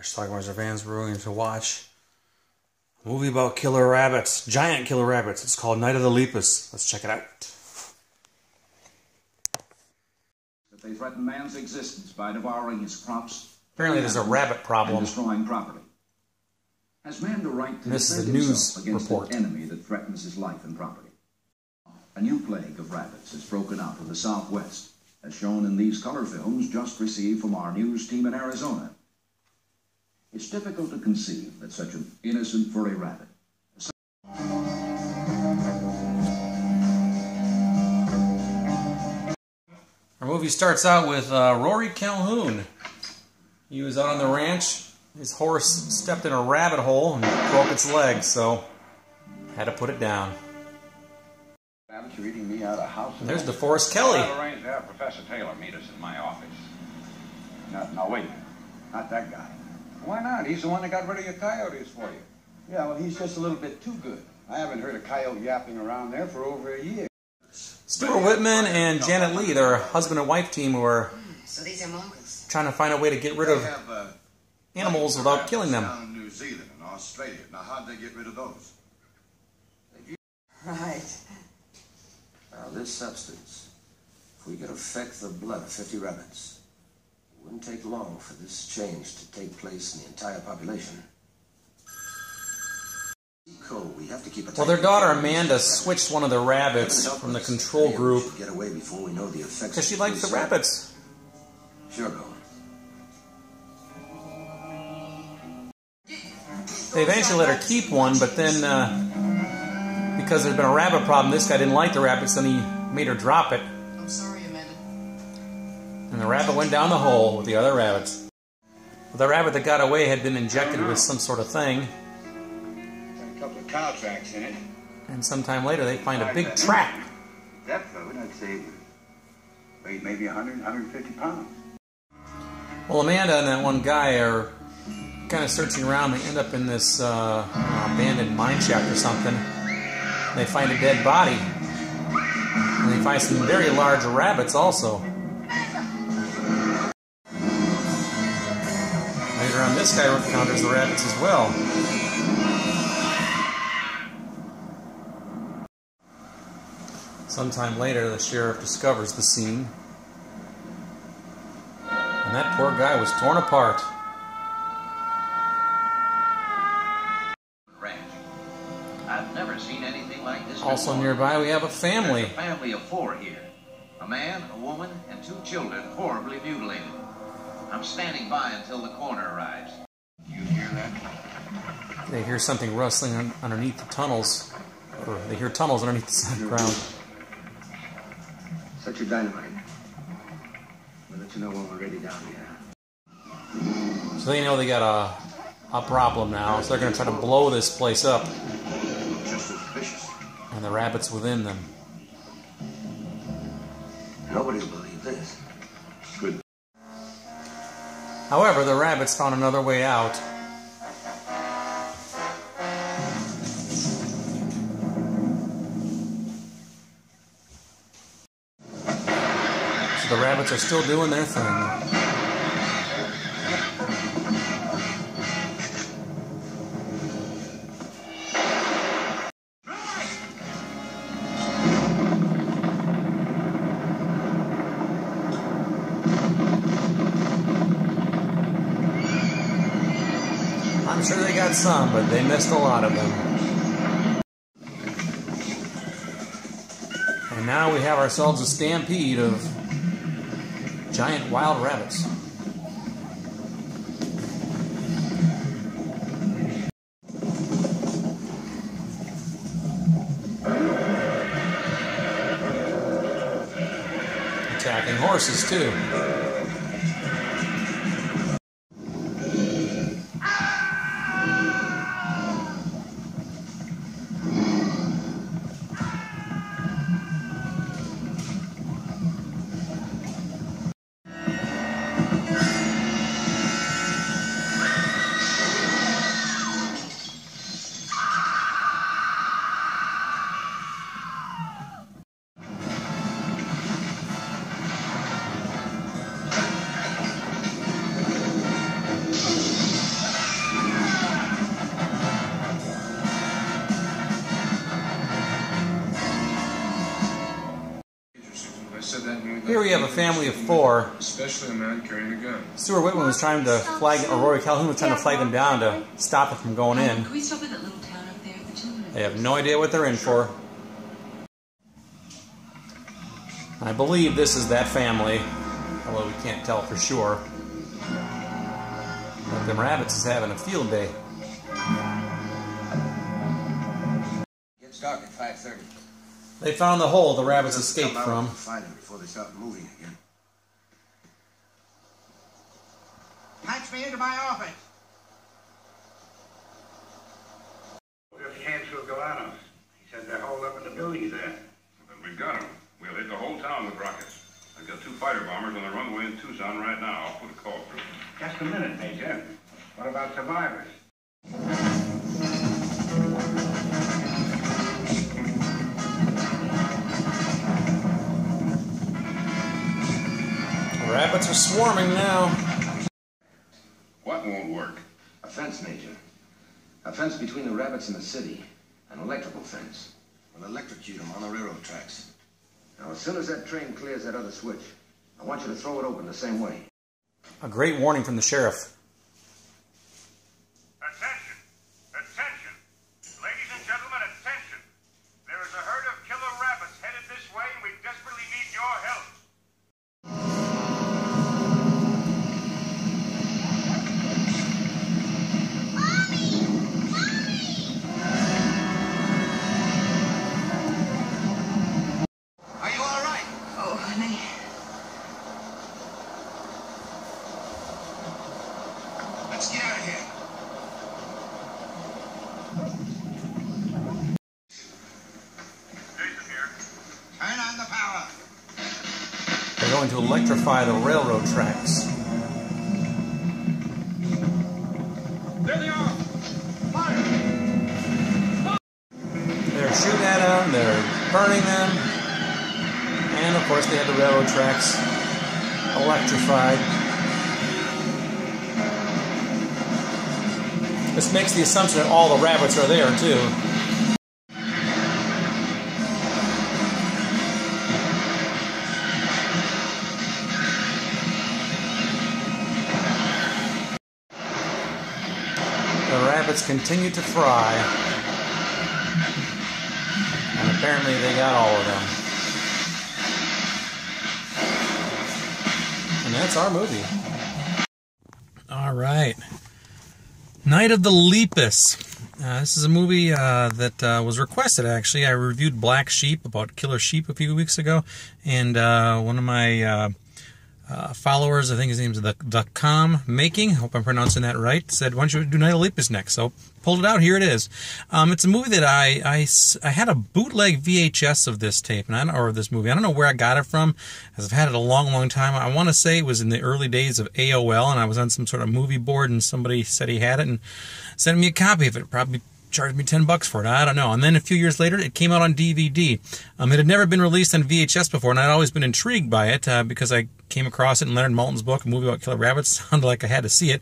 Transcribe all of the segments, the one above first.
Schlockmeisters fans, we're going to watch a movie about killer rabbits, giant killer rabbits. It's called Night of the Lepus. Let's check it out. That they threaten man's existence by devouring his crops. Apparently there's a rabbit problem. And destroying property. Has man the right to this is defend a news himself against report. an enemy that threatens his life and property? A new plague of rabbits has broken out of the Southwest, as shown in these color films just received from our news team in Arizona. It's difficult to conceive that such an innocent furry rabbit. Our movie starts out with Rory Calhoun. He was out on the ranch. His horse stepped in a rabbit hole and broke its leg, so had to put it down. You're eating me out of house. There's DeForest Kelly. I'll arrange to have Professor Taylor meet us in my office. No, wait. Not that guy. Why not? He's the one that got rid of your coyotes for you. Yeah, well, he's just a little bit too good. I haven't heard a coyote yapping around there for over a year. Stuart Whitman and Janet Leigh, they're a husband and wife team who are So these are Mongols. trying to find a way to get rid of animals without killing them. Down in New Zealand and Australia. Now, how'd they get rid of those? Right. Now, this substance, if we could affect the blood of 50 rabbits, it wouldn't take long for this change to take place in the entire population. We have to keep Well, their daughter Amanda switched one of the rabbits from the control group get away before we know the effects because she likes the rabbits. Sure, go. They eventually let her keep one, but then because there's been a rabbit problem, this guy didn't like the rabbits, and he made her drop it. I'm sorry, Amanda. And the rabbit went down the hole with the other rabbits. The rabbit that got away had been injected with some sort of thing. Got a couple of cow tracks in it. And sometime later, they find a big trap. That food, I'd say, weighed maybe 100, 150 pounds. Well, Amanda and that one guy are kind of searching around. They end up in this abandoned mine shaft or something. They find a dead body. And they find some very large rabbits also. Later on, this guy encounters the rabbits as well. Sometime later, the sheriff discovers the scene. And that poor guy was torn apart. I've never seen anything like this Also before. nearby, we have a family. There's a family of 4 here. A man, a woman, and 2 children horribly mutilated. I'm standing by until the coroner arrives. You hear that? They hear something rustling underneath the tunnels. Or they hear tunnels underneath the ground. Set your dynamite. We'll let you know when we're ready down here. So they know they got a problem now. So they're going to try to blow this place up. Just suspicious. And the rabbits within them. Nobody will believe this. Good. However, the rabbits found another way out. So the rabbits are still doing their thing. I'm sure they got some, but they missed a lot of them. And now we have ourselves a stampede of giant wild rabbits. Attacking horses, too. said that nearly Here we have a family of 4. especially a man carrying a gun. Stuart Whitman was trying to flag, or Rory Calhoun was trying to flag them down to stop it from going in. Can we stop at that little town up there? The children. They have no idea what they're in for. I believe this is that family, although we can't tell for sure. But them rabbits is having a field day. Gets dark at 5:30. They found the hole the rabbits escaped from. Find them before they start moving again. Patch me into my office. Just canceled Galanos. He said they're holed up in the buildings there. Then we've got them. We'll hit the whole town with rockets. I've got 2 fighter bombers on the runway in Tucson right now. I'll put a call through. Just a minute, Major. What about survivors? Rabbits are swarming now. What won't work? A fence, Major. A fence between the rabbits and the city. An electrical fence. We'll electrocute them on the railroad tracks. Now, as soon as that train clears that other switch, I want you to throw it open the same way. A great warning from the sheriff. Attention! Attention! Ladies and gentlemen, attention! There is a herd of killer rabbits headed this way, and we desperately need your help. Are you all right? Oh, honey. Let's get out of here. Jason here. Turn on the power. They're going to electrify the railroad tracks. There they are! Fire! They're shooting at them, they're burning them, and of course they have the railroad tracks electrified. This makes the assumption that all the rabbits are there too. The rabbits continue to fry. And apparently they got all of them. And that's our movie. All right. Night of the Lepus. This is a movie that was requested, actually. I reviewed Black Sheep, about killer sheep, a few weeks ago. And one of my followers, I think his name's the Com Making, hope I'm pronouncing that right, said, why don't you do Night of the Lepus next? So pulled it out, here it is. It's a movie that I had a bootleg VHS of this tape, or this movie. I don't know where I got it from, as I've had it a long, long time. I want to say it was in the early days of AOL, and I was on some sort of movie board, and somebody said he had it, and sent me a copy of it. Probably charged me $10 for it. I don't know. And then a few years later, it came out on DVD. It had never been released on VHS before, and I'd always been intrigued by it because I came across it in Leonard Maltin's book, a movie about killer rabbits. Sounded like I had to see it.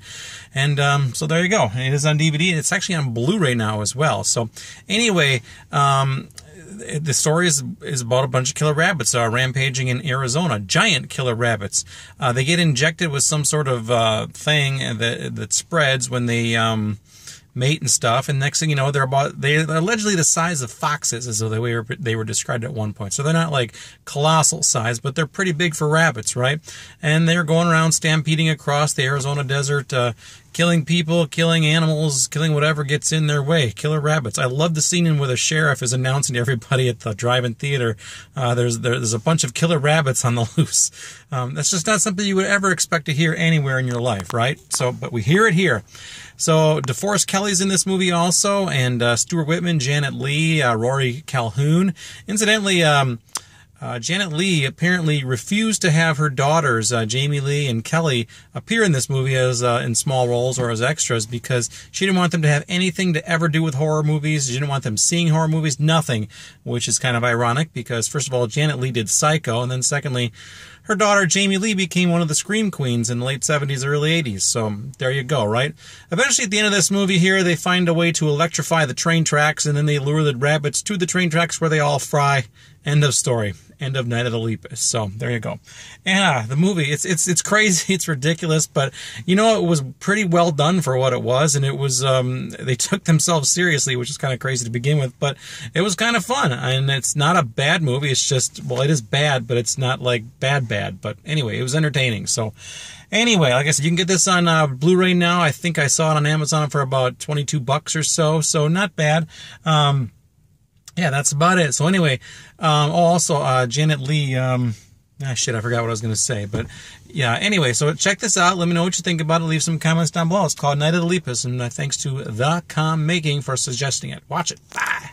And so there you go. It is on DVD, and it's actually on Blu-ray now as well. So anyway, the story is about a bunch of killer rabbits rampaging in Arizona. Giant killer rabbits. They get injected with some sort of thing that spreads when they mate and stuff, and next thing you know, they're allegedly the size of foxes, as though they were described at one point. So they're not like colossal size, but they're pretty big for rabbits, right? And they're going around stampeding across the Arizona desert, killing people, killing animals, killing whatever gets in their way. Killer rabbits. I love the scene where the sheriff is announcing to everybody at the drive-in theater, there's a bunch of killer rabbits on the loose. That's just not something you would ever expect to hear anywhere in your life, right? So, but we hear it here. So DeForest Kelley's in this movie also, and Stuart Whitman, Janet Leigh, Rory Calhoun. Incidentally, Janet Leigh apparently refused to have her daughters, Jamie Lee and Kelly, appear in this movie as in small roles or as extras because she didn't want them to have anything to ever do with horror movies. She didn't want them seeing horror movies, nothing, which is kind of ironic because, first of all, Janet Leigh did Psycho, and then secondly, her daughter, Jamie Lee, became one of the Scream Queens in the late 70s, early 80s. So there you go, right? Eventually, at the end of this movie here, they find a way to electrify the train tracks, and then they lure the rabbits to the train tracks where they all fry End of story. End of Night of the Lepus. So there you go. And the movie, it's crazy, it's ridiculous, but you know, it was pretty well done for what it was, and it was they took themselves seriously, which is kind of crazy to begin with, but it was kind of fun, and it's not a bad movie. It's just, well, it is bad, but it's not like bad. But anyway, it was entertaining. So anyway, like I said, you can get this on Blu-ray now. I think I saw it on Amazon for about $22 or so not bad. Yeah, that's about it. So anyway, also Janet Leigh, shit, I forgot what I was going to say. But yeah, anyway, so check this out. Let me know what you think about it. Leave some comments down below. It's called Night of the Lepus, and thanks to The Calm Making for suggesting it. Watch it. Bye.